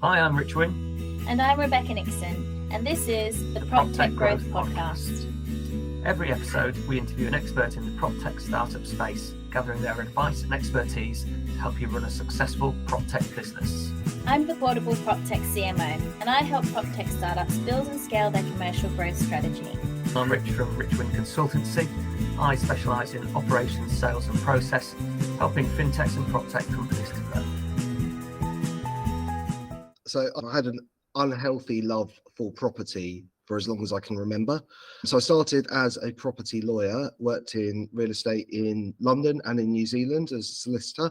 Hi, I'm Rich Wynn. And I'm Rebecca Nixon, and this is the PropTech Growth Podcast. Every episode, we interview an expert in the PropTech startup space, gathering their advice and expertise to help you run a successful PropTech business. I'm the Portable PropTech CMO, and I help PropTech startups build and scale their commercial growth strategy. I'm Rich from Rich Wynn Consultancy. I specialise in operations, sales and process, helping fintechs and PropTech companies to grow. So I had an unhealthy love for property for as long as I can remember. So I started as a property lawyer, worked in real estate in London and in New Zealand as a solicitor,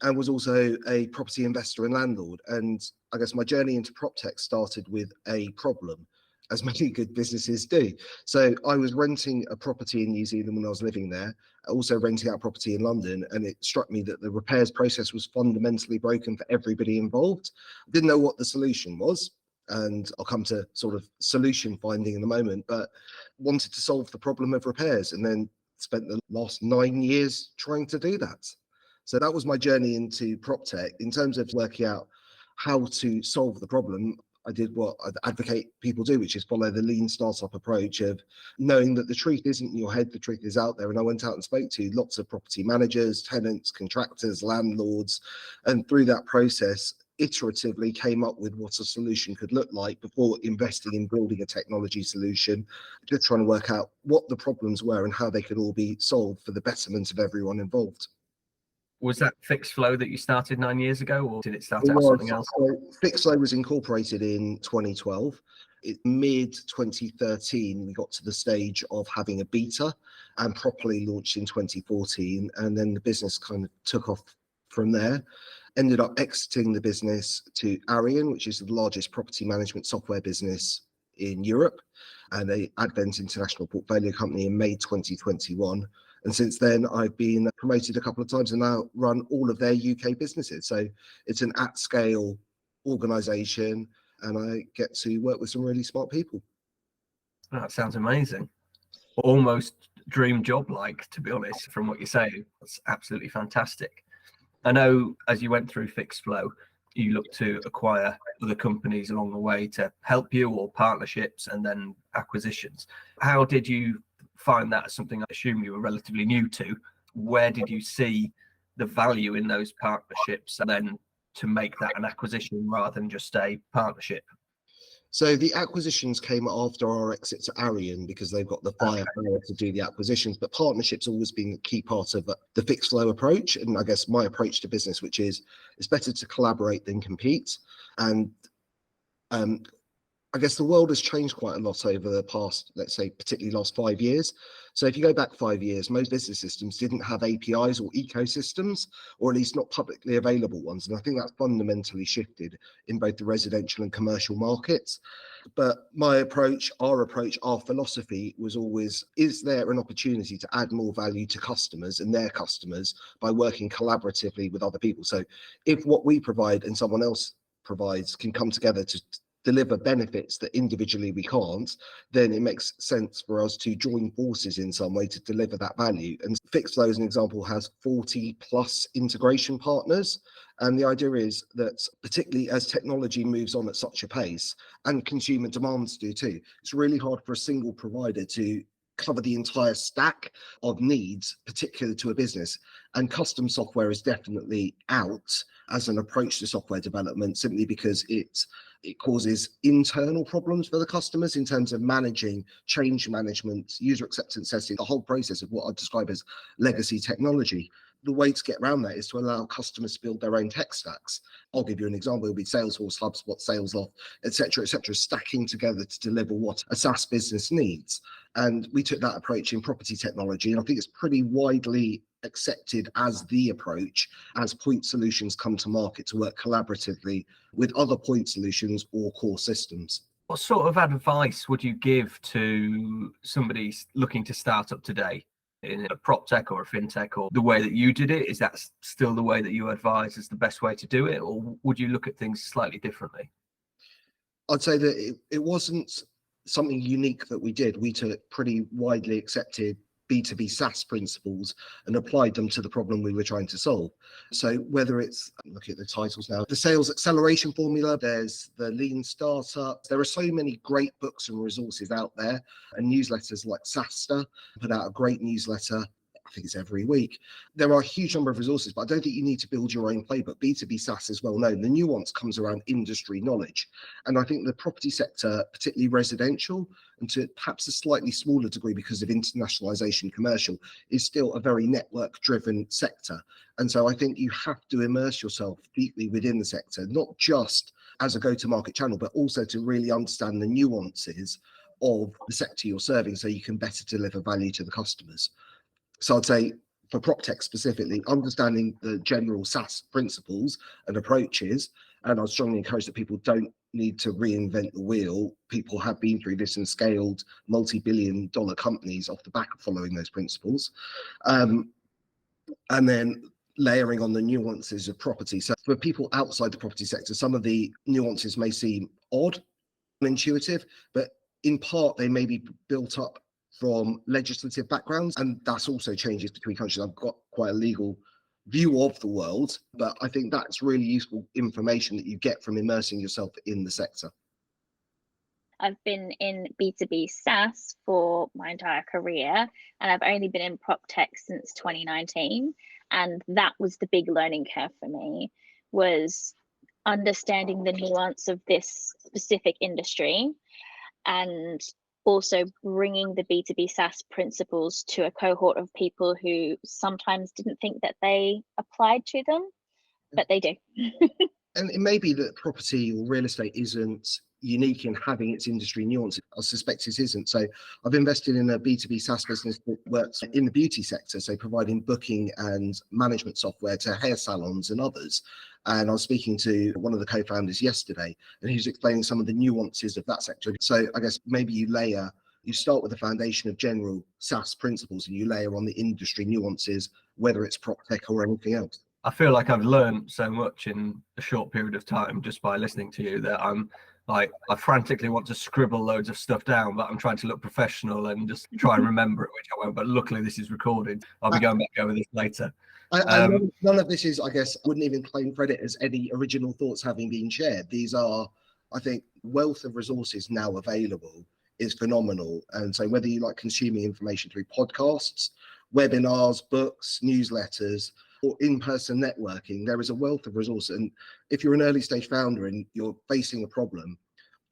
and was also a property investor and landlord. And I guess my journey into PropTech started with a problem, as many good businesses do. So I was renting a property in New Zealand when I was living there, also renting out property in London, and it struck me that the repairs process was fundamentally broken for everybody involved. I didn't know what the solution was, and I'll come to sort of solution finding in a moment, but wanted to solve the problem of repairs and then spent the last 9 years trying to do that. So that was my journey into PropTech. In terms of working out how to solve the problem, I did what I advocate people do, which is follow the lean startup approach of knowing that the truth isn't in your head, the truth is out there. And I went out and spoke to lots of property managers, tenants, contractors, landlords, and through that process, iteratively came up with what a solution could look like before investing in building a technology solution, just trying to work out what the problems were and how they could all be solved for the betterment of everyone involved. Was that Fixflo that you started 9 years ago, or did it start out something else? So Fixflo was incorporated in 2012. Mid-2013, we got to the stage of having a beta and properly launched in 2014. And then the business kind of took off from there. Ended up exiting the business to Aareon, which is the largest property management software business in Europe, and a Advent International portfolio company in May 2021. And since then, I've been promoted a couple of times and now run all of their UK businesses. So it's an at-scale organisation, and I get to work with some really smart people. That sounds amazing. Almost dream job-like, to be honest, from what you're saying. That's absolutely fantastic. I know as you went through Fixflo, you looked to acquire other companies along the way to help you, or partnerships and then acquisitions. How did you find that as something I assume you were relatively new to? Where did you see the value in those partnerships, and then to make that an acquisition rather than just a partnership? So the acquisitions came after our exit to Aareon because they've got the firepower to do the acquisitions, but partnerships always been a key part of the Fixflo approach. And I guess my approach to business, which is it's better to collaborate than compete. And I guess the world has changed quite a lot over the past, let's say, particularly last 5 years. So if you go back 5 years, most business systems didn't have APIs or ecosystems, or at least not publicly available ones. And I think that's fundamentally shifted in both the residential and commercial markets. But my approach, our philosophy was always, is there an opportunity to add more value to customers and their customers by working collaboratively with other people? So if what we provide and someone else provides can come together to deliver benefits that individually we can't, then it makes sense for us to join forces in some way to deliver that value. And Fixflo, as an example, has 40 plus integration partners. And the idea is that particularly as technology moves on at such a pace, and consumer demands do too, it's really hard for a single provider to cover the entire stack of needs, particular to a business. And custom software is definitely out as an approach to software development, simply because it causes internal problems for the customers in terms of managing change management, user acceptance testing, the whole process of what I describe as legacy technology. The way to get around that is to allow customers to build their own tech stacks. I'll give you an example. It'll be Salesforce, HubSpot, SalesLoft, et cetera, stacking together to deliver what a SaaS business needs. And we took that approach in property technology, and I think it's pretty widely accepted as the approach as point solutions come to market to work collaboratively with other point solutions or core systems. What sort of advice would you give to somebody looking to start up today in a PropTech or a FinTech, or the way that you did it? Is that still the way that you advise is the best way to do it, or would you look at things slightly differently? I'd say that it wasn't something unique that we did. We took pretty widely accepted B2B SaaS principles and applied them to the problem we were trying to solve. So whether it's, look at the titles now, the sales acceleration formula, there's the lean startup, there are so many great books and resources out there, and newsletters like SaaSter put out a great newsletter. I think it's every week. There are a huge number of resources, but I don't think you need to build your own playbook. B2B SaaS is well known. The nuance comes around industry knowledge. And I think the property sector, particularly residential, and to perhaps a slightly smaller degree because of internationalization commercial, is still a very network-driven sector. And so I think you have to immerse yourself deeply within the sector, not just as a go-to-market channel, but also to really understand the nuances of the sector you're serving so you can better deliver value to the customers. So I'd say for PropTech specifically, understanding the general SaaS principles and approaches, and I strongly encourage that people don't need to reinvent the wheel. People have been through this and scaled multi-billion-dollar companies off the back of following those principles. And then layering on the nuances of property. So for people outside the property sector, some of the nuances may seem odd, unintuitive, but in part they may be built up from legislative backgrounds, and that's also changes between countries. I've got quite a legal view of the world, but I think that's really useful information that you get from immersing yourself in the sector. I've been in B2B SaaS for my entire career, and I've only been in PropTech since 2019. And that was the big learning curve for me, was understanding the nuance of this specific industry and also bringing the B2B SaaS principles to a cohort of people who sometimes didn't think that they applied to them, but they do. And it may be that property or real estate isn't unique in having its industry nuances. I suspect it isn't. So I've invested in a B2B SaaS business that works in the beauty sector, so providing booking and management software to hair salons and others. And I was speaking to one of the co-founders yesterday, and he was explaining some of the nuances of that sector. So I guess maybe you start with the foundation of general SaaS principles and you layer on the industry nuances, whether it's PropTech or anything else. I feel like I've learned so much in a short period of time just by listening to you that I frantically want to scribble loads of stuff down, but I'm trying to look professional and just try and remember it, which I won't. But luckily this is recorded. I'll be going back over this later. None of this is, I guess, wouldn't even claim credit as any original thoughts having been shared. These are, I think, wealth of resources now available is phenomenal. And so whether you like consuming information through podcasts, webinars, books, newsletters, or in-person networking, there is a wealth of resources. And if you're an early stage founder and you're facing a problem,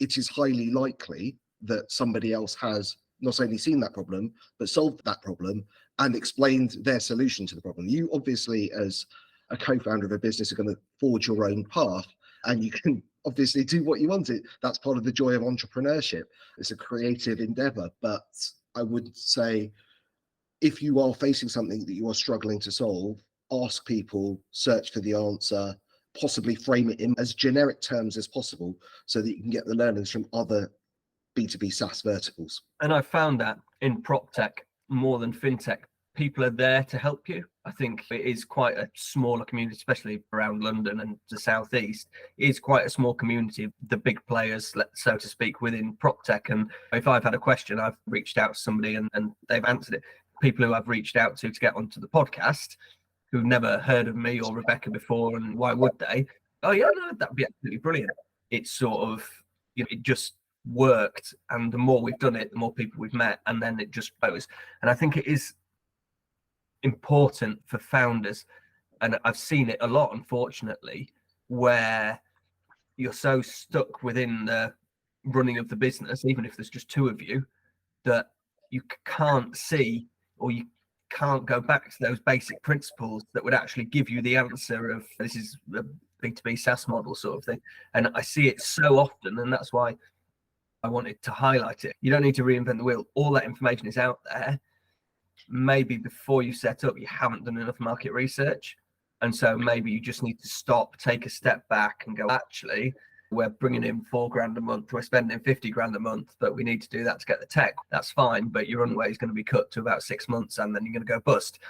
it is highly likely that somebody else has not only seen that problem, but solved that problem and explained their solution to the problem. You obviously, as a co-founder of a business, are going to forge your own path, and you can obviously do what you want. That's part of the joy of entrepreneurship. It's a creative endeavor. But I would say, if you are facing something that you are struggling to solve, ask people, search for the answer, possibly frame it in as generic terms as possible so that you can get the learnings from other B2B SaaS verticals. And I found that in PropTech more than FinTech, people are there to help you. I think it is quite a smaller community, especially around London and the Southeast. It is quite a small community, the big players, so to speak, within PropTech. And if I've had a question, I've reached out to somebody and they've answered it. People who I've reached out to get onto the podcast, who've never heard of me or Rebecca before, and why would they? Oh yeah, no, that'd be absolutely brilliant. It's sort of, it just worked, and the more we've done it, the more people we've met, and then it just goes. And I think it is important for founders, and I've seen it a lot, unfortunately, where you're so stuck within the running of the business, even if there's just two of you, that you can't see or you can't go back to those basic principles that would actually give you the answer of this is a B2B SaaS model sort of thing. And I see it so often, and that's why I wanted to highlight it. You don't need to reinvent the wheel. All that information is out there. Maybe before you set up, you haven't done enough market research. And so maybe you just need to stop, take a step back and go, actually, we're bringing in $4,000 a month, we're spending $50,000 a month, but we need to do that to get the tech. That's fine, but your runway is going to be cut to about 6 months and then you're going to go bust.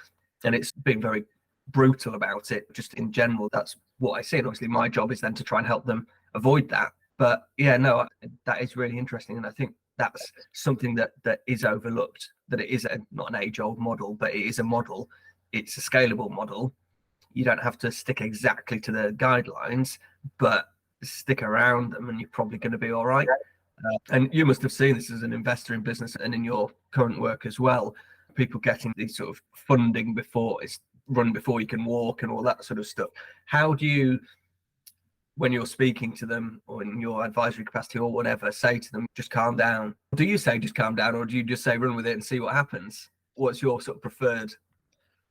And it's being very brutal about it, just in general. That's what I see. And obviously my job is then to try and help them avoid that. But yeah, no, that is really interesting. And I think that's something that is overlooked, that it is not an age-old model, but it is a model. It's a scalable model. You don't have to stick exactly to the guidelines, but stick around them and you're probably going to be all right. And you must have seen this as an investor in business and in your current work as well. People getting these sort of funding before it's run before you can walk and all that sort of stuff. How do you, when you're speaking to them or in your advisory capacity or whatever, say to them, just calm down? Do you say just calm down, or do you just say run with it and see what happens? What's your sort of preferred?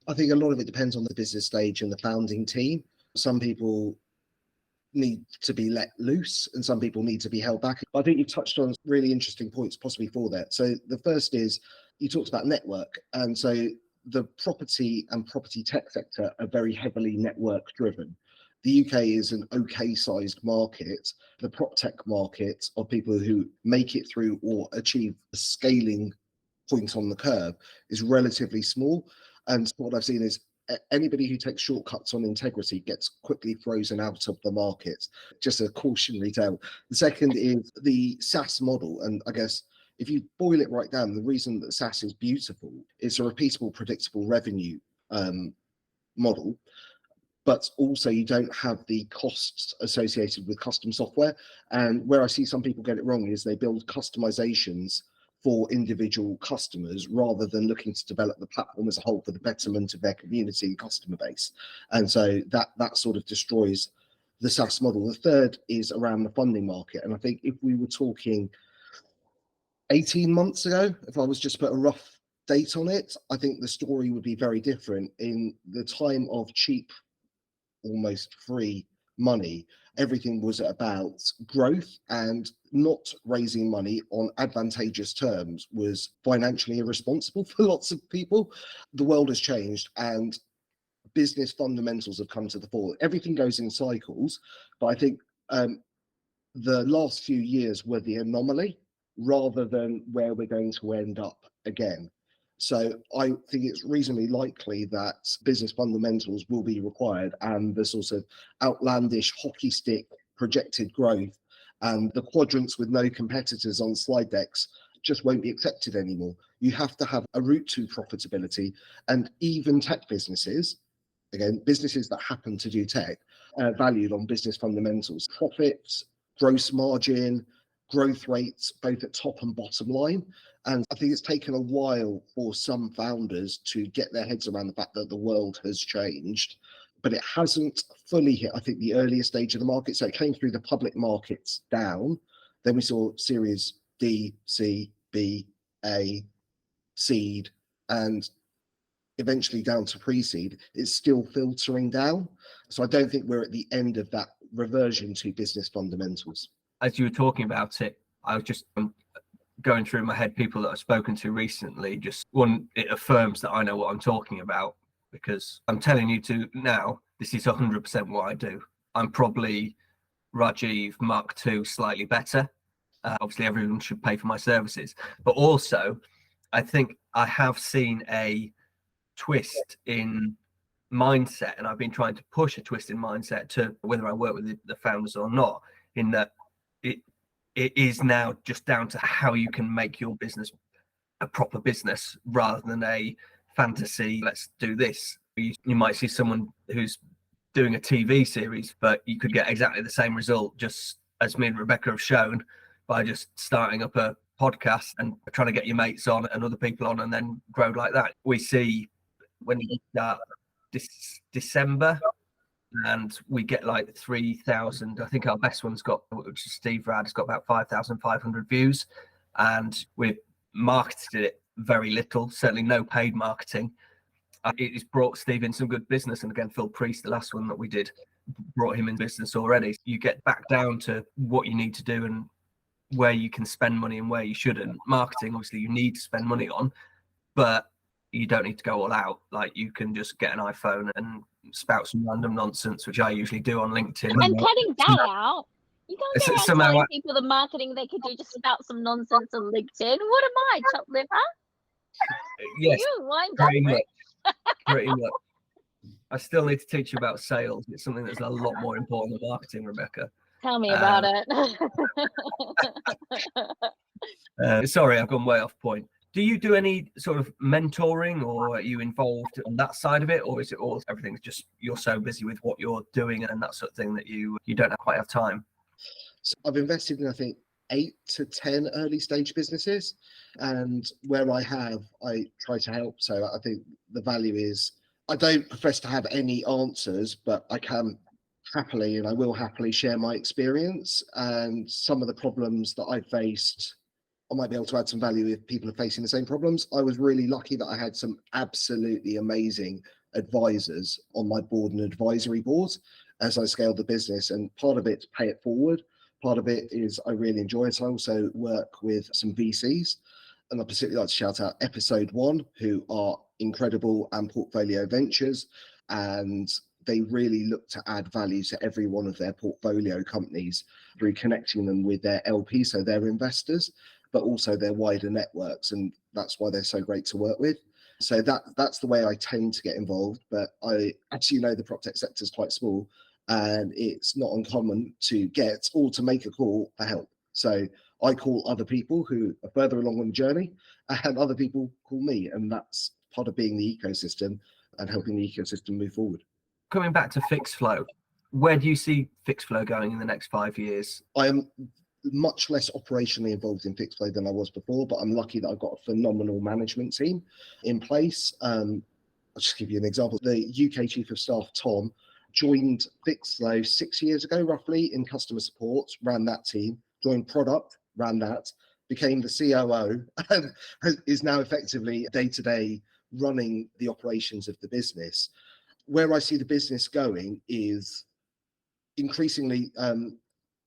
I think a lot of it depends on the business stage and the founding team. Some people need to be let loose and some people need to be held back. I think you've touched on really interesting points possibly for that. So the first is, you talked about network. And so the property and property tech sector are very heavily network driven. The UK is an okay sized market. The PropTech market of people who make it through or achieve the scaling point on the curve is relatively small. And what I've seen is anybody who takes shortcuts on integrity gets quickly frozen out of the market. Just a cautionary tale. The second is the SaaS model. And I guess if you boil it right down, the reason that SaaS is beautiful is a repeatable, predictable revenue model. But also you don't have the costs associated with custom software. And where I see some people get it wrong is they build customizations for individual customers rather than looking to develop the platform as a whole for the betterment of their community and customer base. And so that sort of destroys the SaaS model. The third is around the funding market. And I think if we were talking 18 months ago, if I was just to put a rough date on it, I think the story would be very different. In the time of cheap, almost free money, everything was about growth, and not raising money on advantageous terms was financially irresponsible for lots of people. The world has changed and business fundamentals have come to the fore. Everything goes in cycles, but I think the last few years were the anomaly rather than where we're going to end up again. So I think it's reasonably likely that business fundamentals will be required, and the sort of outlandish hockey stick projected growth and the quadrants with no competitors on slide decks just won't be accepted anymore. You have to have a route to profitability, and even tech businesses, again, businesses that happen to do tech, valued on business fundamentals, profits, gross margin, growth rates, both at top and bottom line. And I think it's taken a while for some founders to get their heads around the fact that the world has changed, but it hasn't fully hit, I think, the earliest stage of the market. So it came through the public markets down. Then we saw Series D, C, B, A, seed, and eventually down to pre-seed. It's still filtering down. So I don't think we're at the end of that reversion to business fundamentals. As you were talking about it, I was just going through in my head people that I've spoken to recently. Just one, it affirms that I know what I'm talking about, because I'm telling you to now, this is 100% what I do. I'm probably Rajeev Mark II slightly better. Obviously, everyone should pay for my services. But also, I think I have seen a twist in mindset, and I've been trying to push a twist in mindset to whether I work with the founders or not, in that it is now just down to how you can make your business a proper business rather than a fantasy, let's do this. You might see someone who's doing a TV series, but you could get exactly the same result, just as me and Rebecca have shown, by just starting up a podcast and trying to get your mates on and other people on and then grow like that. We see when you start December, and we get like 3,000. I think our best one's got, which is Steve Rad, has got about 5,500 views, and we've marketed it very little, certainly no paid marketing. It's brought Steve in some good business, and again, Phil Priest, the last one that we did, brought him in business already. You get back down to what you need to do and where you can spend money and where you shouldn't. Marketing, obviously, you need to spend money on, but you don't need to go all out. Like, you can just get an iPhone and spout some random nonsense, which I usually do on LinkedIn. I'm cutting that out. You can't go around telling people the marketing they could do, just spout some nonsense on LinkedIn. What am I, chopped liver? Yes, pretty much. Pretty much. I still need to teach you about sales. It's something that's a lot more important than marketing, Rebecca. Tell me about it. Sorry, I've gone way off point. Do you do any sort of mentoring, or are you involved on that side of it, or is it all everything's just you're so busy with what you're doing and that sort of thing that you don't quite have time? So I've invested in, I think, 8 to 10 early stage businesses, and where I have, I try to help. So I think the value is, I don't profess to have any answers, but I can happily, and I will happily share my experience and some of the problems that I faced. I might be able to add some value if people are facing the same problems. I was really lucky that I had some absolutely amazing advisors on my board and advisory boards as I scaled the business. And part of it's pay it forward. Part of it is I really enjoy it. I also work with some VCs, and I particularly like to shout out Episode One, who are incredible, and Portfolio Ventures. And they really look to add value to every one of their portfolio companies through connecting them with their LP, so their investors, but also their wider networks. And that's why they're so great to work with. So that's the way I tend to get involved. But I actually know the PropTech sector is quite small, and it's not uncommon to get or to make a call for help. So I call other people who are further along on the journey, and other people call me. And that's part of being the ecosystem and helping the ecosystem move forward. Coming back to Fixflo, where do you see Fixflo going in the next 5 years? I am much less operationally involved in Fixflo than I was before, but I'm lucky that I've got a phenomenal management team in place. I'll just give you an example. The UK Chief of Staff, Tom, joined Fixflo 6 years ago, roughly, in customer support, ran that team, joined product, ran that, became the COO, and is now effectively day-to-day running the operations of the business. Where I see the business going is increasingly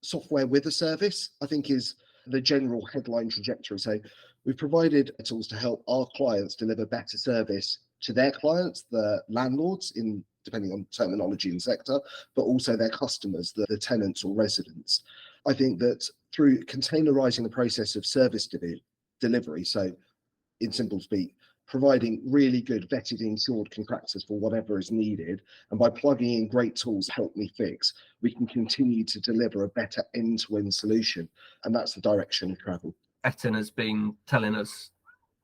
software with a service, I think, is the general headline trajectory. So we've provided tools to help our clients deliver better service to their clients, the landlords, in depending on terminology and sector, but also their customers, the tenants or residents. I think that through containerizing the process of service delivery, so in simple speak, providing really good vetted insured contractors for whatever is needed, and by plugging in great tools Help Me Fix, we can continue to deliver a better end-to-end solution, and that's the direction of travel. Etten has been telling us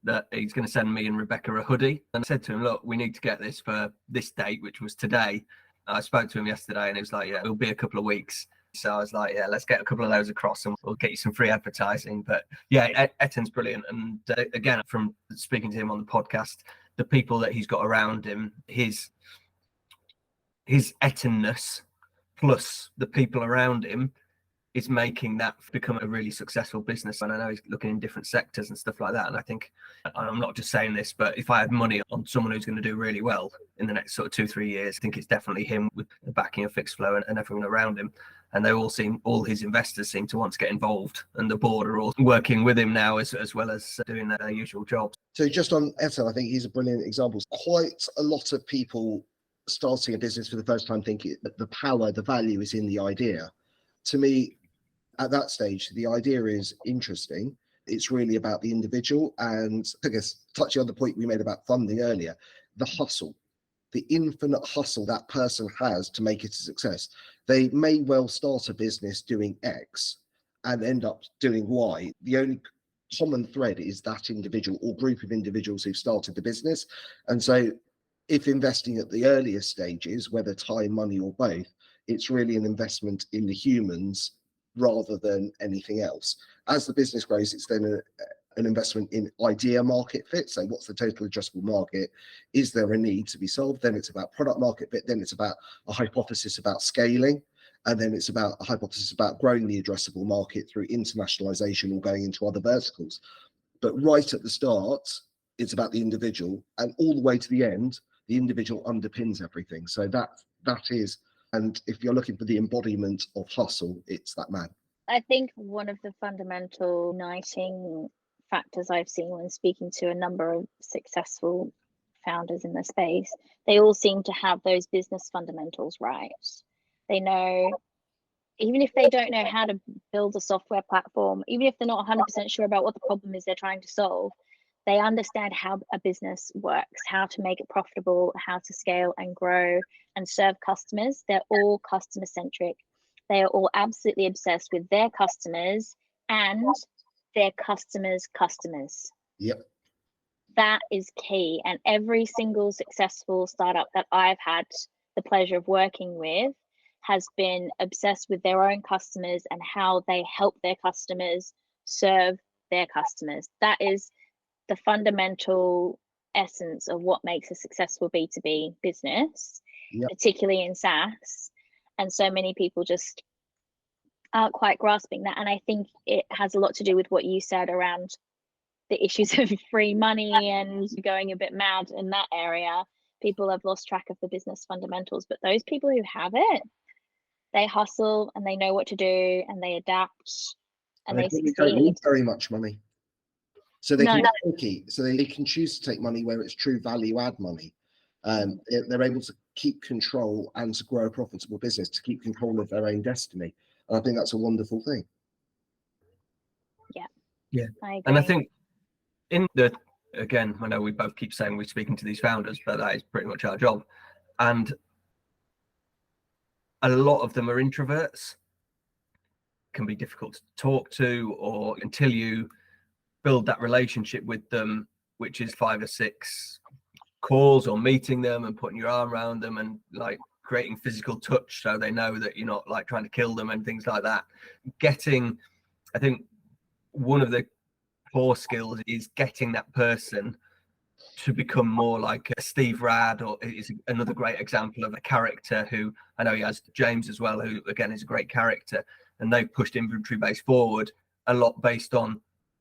that he's going to send me and Rebecca a hoodie, and I said to him, look, we need to get this for this date, which was today. I spoke to him yesterday and he was like, yeah, it'll be a couple of weeks. So I was like, yeah, let's get a couple of those across and we'll get you some free advertising. But yeah, Etten's brilliant. And again, from speaking to him on the podcast, the people that he's got around him, his Ettenness plus the people around him is making that become a really successful business. And I know he's looking in different sectors and stuff like that. And I think, I'm not just saying this, but if I had money on someone who's going to do really well in the next sort of 2-3 years, I think it's definitely him, with the backing of Fixflo and everyone around him. And all his investors seem to want to get involved, and the board are all working with him now as well as doing their usual jobs. So just on Etten, I think he's a brilliant example. Quite a lot of people starting a business for the first time think that the power, the value is in the idea. To me, at that stage, the idea is interesting. It's really about the individual. And I guess touching on the point we made about funding earlier, the hustle, the infinite hustle that person has to make it a success. They may well start a business doing X and end up doing Y. The only common thread is that individual or group of individuals who've started the business. And so if investing at the earliest stages, whether time, money, or both, it's really an investment in the humans rather than anything else. As the business grows, it's then an investment in idea market fit. So what's the total addressable market? Is there a need to be solved? Then it's about product market fit. Then it's about a hypothesis about scaling. And then it's about a hypothesis about growing the addressable market through internationalization or going into other verticals. But right at the start, it's about the individual, and all the way to the end, the individual underpins everything. So that is, and if you're looking for the embodiment of hustle, it's that man. I think one of the fundamental uniting factors I've seen when speaking to a number of successful founders in the space, they all seem to have those business fundamentals right. They know, even if they don't know how to build a software platform, even if they're not 100% sure about what the problem is they're trying to solve, they understand how a business works, how to make it profitable, how to scale and grow and serve customers. They're all customer centric. They are all absolutely obsessed with their customers and their customers' customers. Yep. That is key. And every single successful startup that I've had the pleasure of working with has been obsessed with their own customers and how they help their customers serve their customers. That is the fundamental essence of what makes a successful B2B business, Yep. particularly in SaaS. And so many people just aren't quite grasping that. And I think it has a lot to do with what you said around the issues of free money and going a bit mad in that area. People have lost track of the business fundamentals, but those people who have it, they hustle and they know what to do and they adapt and they don't need succeed. very much money. So they No. so they can choose to take money where it's true value add money. They're able to keep control and to grow a profitable business, to keep control of their own destiny. And I think that's a wonderful thing. Yeah. I agree. And I think again, I know we both keep saying we're speaking to these founders, but that is pretty much our job. And a lot of them are introverts, can be difficult to talk to, or until you build that relationship with them, which is 5 or 6 calls or meeting them and putting your arm around them and like creating physical touch so they know that you're not like trying to kill them and things like that. I think one of the core skills is getting that person to become more like a Steve Rad, or is another great example of a character who I know he has James as well, who again is a great character, and they've pushed inventory base forward a lot based on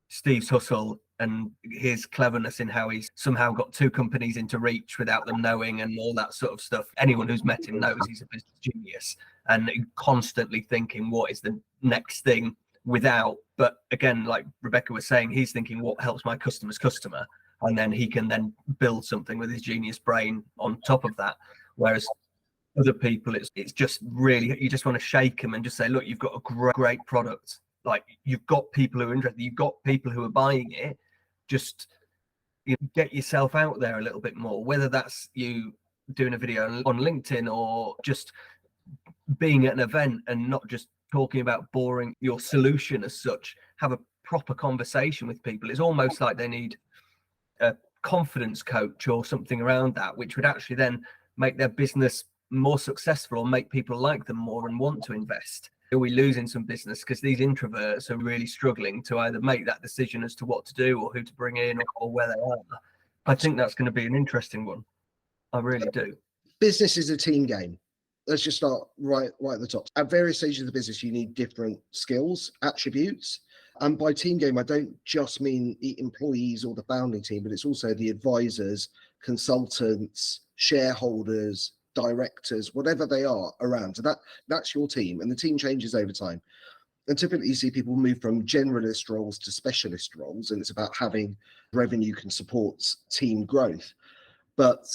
Steve's hustle and his cleverness in how he's somehow got 2 companies into reach without them knowing and all that sort of stuff. Anyone who's met him knows he's a business genius and constantly thinking what is the next thing but again, like Rebecca was saying, he's thinking what helps my customer's customer, and then he can then build something with his genius brain on top of that. Whereas other people, it's just really, you just want to shake them and just say, look, you've got a great product. Like, you've got people who are interested, you've got people who are buying it. Just get yourself out there a little bit more, whether that's you doing a video on LinkedIn or just being at an event and not just talking about boring your solution as such. Have a proper conversation with people. It's almost like they need a confidence coach or something around that, which would actually then make their business more successful or make people like them more and want to invest. Are we losing some business because these introverts are really struggling to either make that decision as to what to do or who to bring in or where they are? I think that's going to be an interesting one. I really do. Business is a team game. Let's just start right at the top. At various stages of the business, you need different skills, attributes. And by team game, I don't just mean the employees or the founding team, but it's also the advisors, consultants, shareholders, directors, whatever they are around. So that's your team, and the team changes over time. And typically you see people move from generalist roles to specialist roles, and it's about having revenue can support team growth. But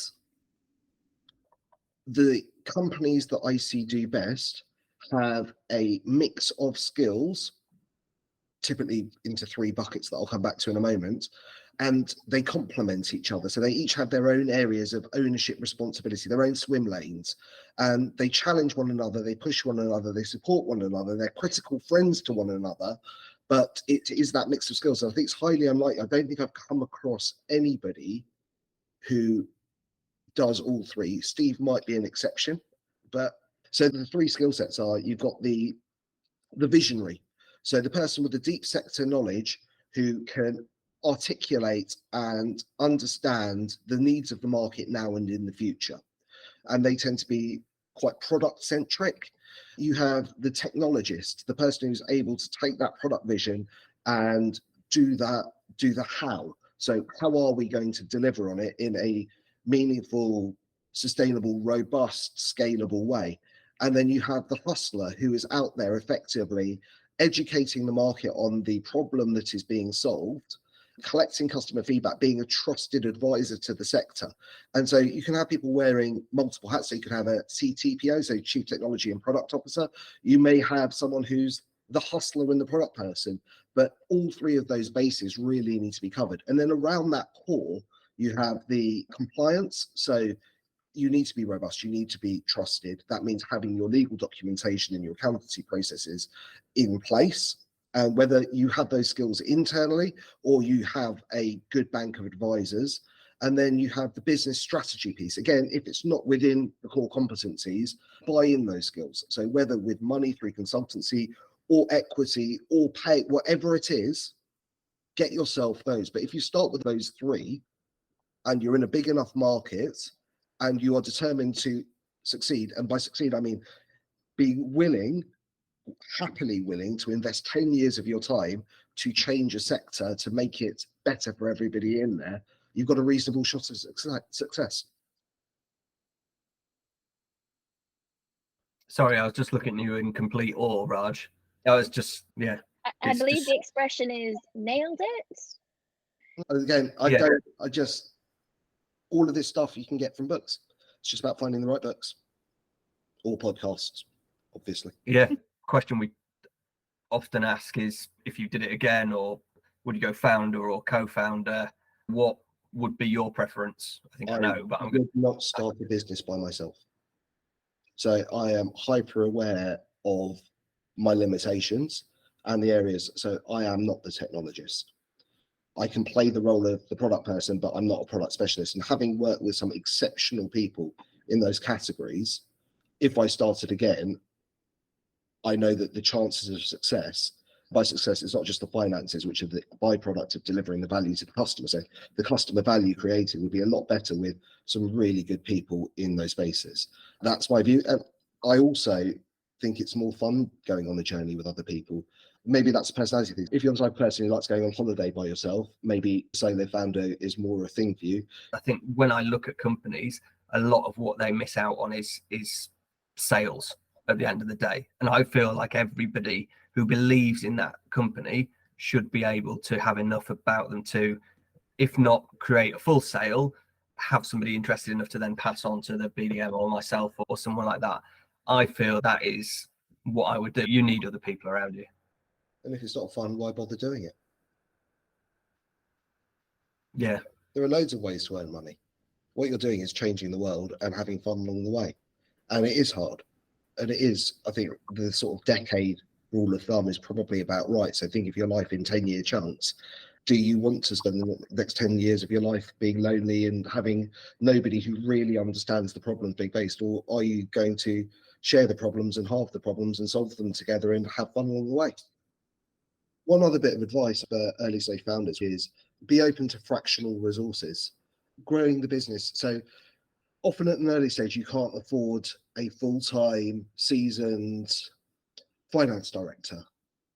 the companies that I see do best have a mix of skills, typically into 3 buckets that I'll come back to in a moment, and they complement each other. So they each have their own areas of ownership, responsibility, their own swim lanes, and they challenge one another, they push one another, they support one another, they're critical friends to one another. But it is that mix of skills. So I think it's highly unlikely. I don't think I've come across anybody who does all 3. Steve might be an exception, but so the 3 skill sets are, you've got the visionary. So the person with the deep sector knowledge who can articulate and understand the needs of the market now and in the future. And they tend to be quite product centric. You have the technologist, the person who's able to take that product vision and do the how. So how are we going to deliver on it in a meaningful, sustainable, robust, scalable way? And then you have the hustler who is out there effectively educating the market on the problem that is being solved, collecting customer feedback, being a trusted advisor to the sector. And so you can have people wearing multiple hats. So you can have a CTPO, so Chief Technology and Product Officer. You may have someone who's the hustler and the product person, but all 3 of those bases really need to be covered. And then around that core, you have the compliance. So you need to be robust, you need to be trusted. That means having your legal documentation and your accountancy processes in place. And whether you have those skills internally or you have a good bank of advisors, and then you have the business strategy piece. Again, if it's not within the core competencies, buy in those skills. So whether with money through consultancy or equity or pay, whatever it is, get yourself those. But if you start with those three and you're in a big enough market and you are determined to succeed, and by succeed, I mean be willing, happily willing to invest 10 years of your time to change a sector to make it better for everybody in there, you've got a reasonable shot of success. Sorry, I was just looking at you in complete awe, Raj. I was just, yeah. I It's believe just- the expression is nailed it. Again, Yeah. All of this stuff you can get from books. It's just about finding the right books or podcasts, obviously. Yeah. Question we often ask is if you did it again, or would you go founder or co-founder? What would be your preference? I think I know, but I'm would not start a business by myself. So I am hyper aware of my limitations and the areas. So I am not the technologist. I can play the role of the product person, but I'm not a product specialist. And having worked with some exceptional people in those categories, if I started again, I know that the chances of success, by success, it's not just the finances, which are the byproduct of delivering the value to the customer. So the customer value created would be a lot better with some really good people in those spaces. That's my view. And I also think it's more fun going on the journey with other people. Maybe that's a personality thing. If you're the type of person who likes going on holiday by yourself, maybe solo founder is more a thing for you. I think when I look at companies, a lot of what they miss out on is sales at the end of the day. And I feel like everybody who believes in that company should be able to have enough about them to, if not create a full sale, have somebody interested enough to then pass on to the BDM or myself or someone like that. I feel that is what I would do. You need other people around you. And if it's not fun, why bother doing it? Yeah. There are loads of ways to earn money. What you're doing is changing the world and having fun along the way. And it is hard. And it is, I think, the sort of decade rule of thumb is probably about right. So think of your life in 10-year chunks. Do you want to spend the next 10 years of your life being lonely and having nobody who really understands the problems being faced? Or are you going to share the problems and halve the problems and solve them together and have fun along the way? One other bit of advice for early stage founders is be open to fractional resources. Growing the business. So often at an early stage, you can't afford a full-time, seasoned finance director,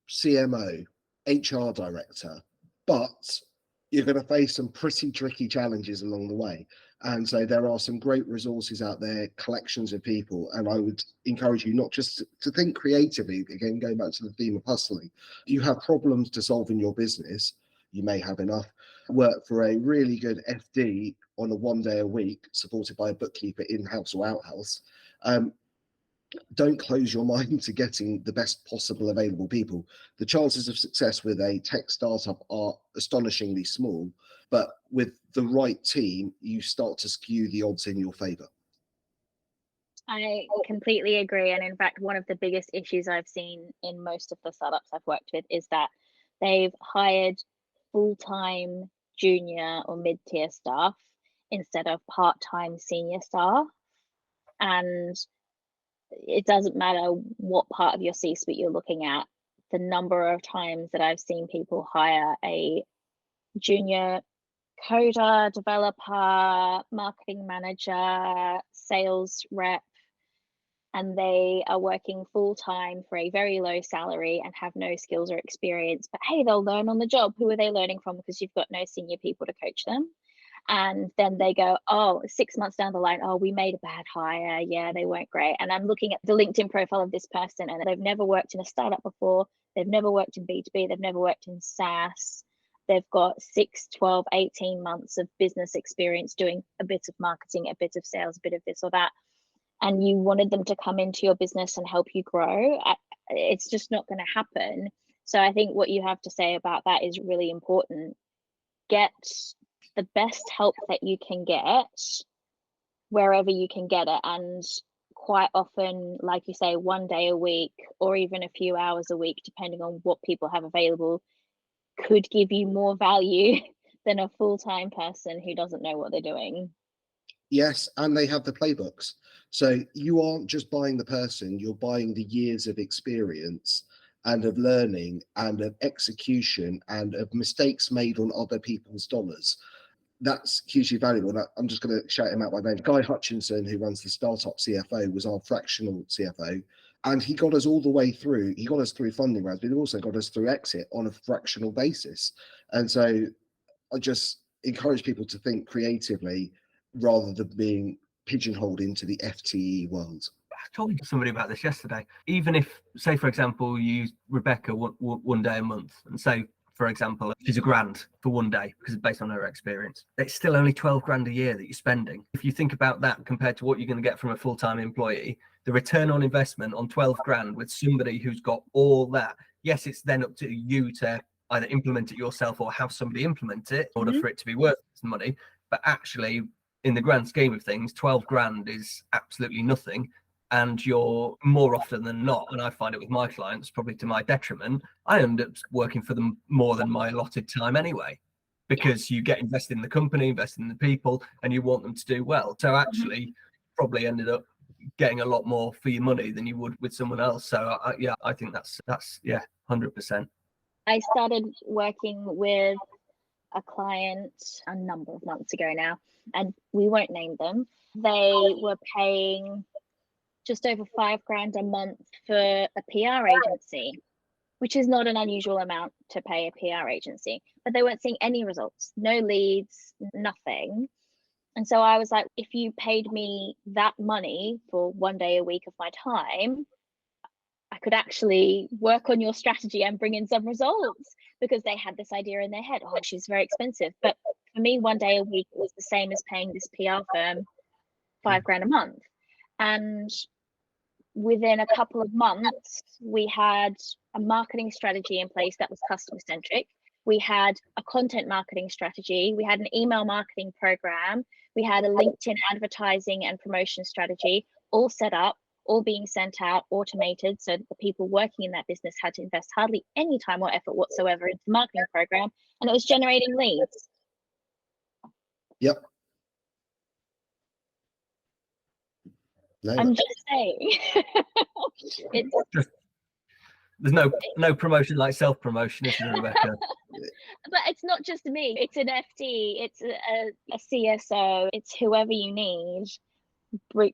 CMO, HR director, but you're going to face some pretty tricky challenges along the way. And so there are some great resources out there, collections of people. And I would encourage you not just to think creatively, again, going back to the theme of hustling. You have problems to solve in your business. You may have enough. Work for a really good FD on a 1 day a week, supported by a bookkeeper in-house or out-house. Don't close your mind to getting the best possible available people. The chances of success with a tech startup are astonishingly small, but with the right team, you start to skew the odds in your favor. I completely agree. And in fact, one of the biggest issues I've seen in most of the startups I've worked with is that they've hired full-time junior or mid-tier staff instead of part-time senior staff. And it doesn't matter what part of your C-suite you're looking at, the number of times that I've seen people hire a junior coder, developer, marketing manager, sales rep, and they are working full-time for a very low salary and have no skills or experience, but hey, they'll learn on the job. Who are they learning from? Because you've got no senior people to coach them. And then they go, oh, 6 months down the line, oh, we made a bad hire. Yeah, they weren't great. And I'm looking at the LinkedIn profile of this person and they've never worked in a startup before. They've never worked in B2B. They've never worked in SaaS. They've got 6, 12, 18 months of business experience doing a bit of marketing, a bit of sales, a bit of this or that. And you wanted them to come into your business and help you grow. It's just not going to happen. So I think what you have to say about that is really important. Get the best help that you can get wherever you can get it, and quite often, like you say, one day a week or even a few hours a week, depending on what people have available, could give you more value than a full-time person who doesn't know what they're doing. Yes, and they have the playbooks. So you aren't just buying the person, you're buying the years of experience and of learning and of execution and of mistakes made on other people's dollars. That's hugely valuable. And I'm just going to shout him out by name. Guy Hutchinson, who runs the startup CFO, was our fractional CFO. And he got us all the way through. He got us through funding rounds, but he also got us through exit on a fractional basis. And so I just encourage people to think creatively rather than being pigeonholed into the FTE world. I told somebody about this yesterday. Even if, say, for example, you use Rebecca one day a month, and say, for example, she's £1,000 for one day because it's based on her experience. It's still only 12 grand a year that you're spending. If you think about that compared to what you're going to get from a full-time employee, the return on investment on 12 grand with somebody who's got all that, yes, it's then up to you to either implement it yourself or have somebody implement it in order for it to be worth the money. But actually, in the grand scheme of things, 12 grand is absolutely nothing. And you're more often than not, and I find it with my clients, probably to my detriment, I end up working for them more than my allotted time anyway, because you get invested in the company, invested in the people, and you want them to do well. So actually, probably ended up getting a lot more for your money than you would with someone else. So I think that's 100%. I started working with a client a number of months ago now, and we won't name them. They were paying just over 5 grand a month for a PR agency, which is not an unusual amount to pay a PR agency, but they weren't seeing any results, no leads, nothing. And so I was like, if you paid me that money for one day a week of my time, I could actually work on your strategy and bring in some results, because they had this idea in their head, oh, she's very expensive. But for me, one day a week was the same as paying this PR firm 5 grand a month. And within a couple of months, we had a marketing strategy in place that was customer centric. We had a content marketing strategy. We had an email marketing program. We had a LinkedIn advertising and promotion strategy, all set up, all being sent out, automated, so that the people working in that business had to invest hardly any time or effort whatsoever into the marketing program, and it was generating leads. Yep. No. I'm just saying. There's no promotion like self-promotion, isn't there, Rebecca? But it's not just me. It's an FD, it's a CSO, it's whoever you need.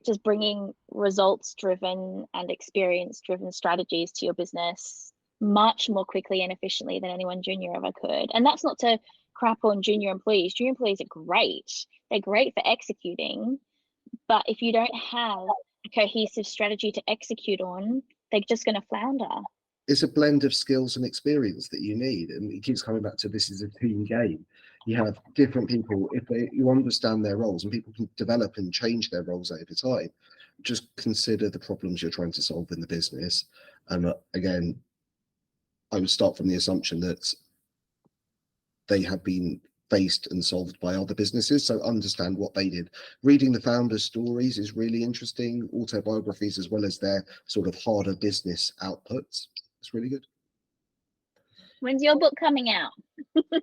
Just bringing results-driven and experience-driven strategies to your business much more quickly and efficiently than anyone junior ever could. And that's not to crap on junior employees. Junior employees are great. They're great for executing. But if you don't have a cohesive strategy to execute on, they're just going to flounder. It's a blend of skills and experience that you need. And it keeps coming back to this is a team game. You have different people, you understand their roles, and people can develop and change their roles over time. Just consider the problems you're trying to solve in the business. And again, I would start from the assumption that they have been faced and solved by other businesses, so understand what they did. Reading the founders' stories is really interesting, autobiographies as well as their sort of harder business outputs. It's really good. When's your book coming out? I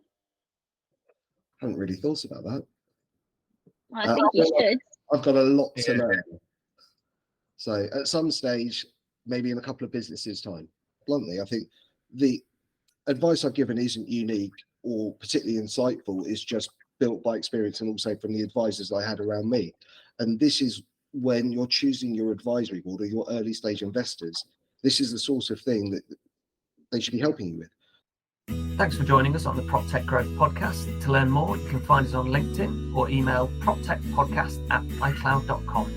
haven't really thought about that. I think you should. I've got a lot to learn. So at some stage, maybe in a couple of businesses' time, bluntly, I think the advice I've given isn't unique or particularly insightful. It's just built by experience and also from the advisors I had around me. And this is when you're choosing your advisory board or your early stage investors, this is the sort of thing that they should be helping you with. Thanks for joining us on the PropTech Growth Podcast. To learn more, you can find us on LinkedIn or email proptechpodcast@icloud.com.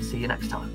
See you next time.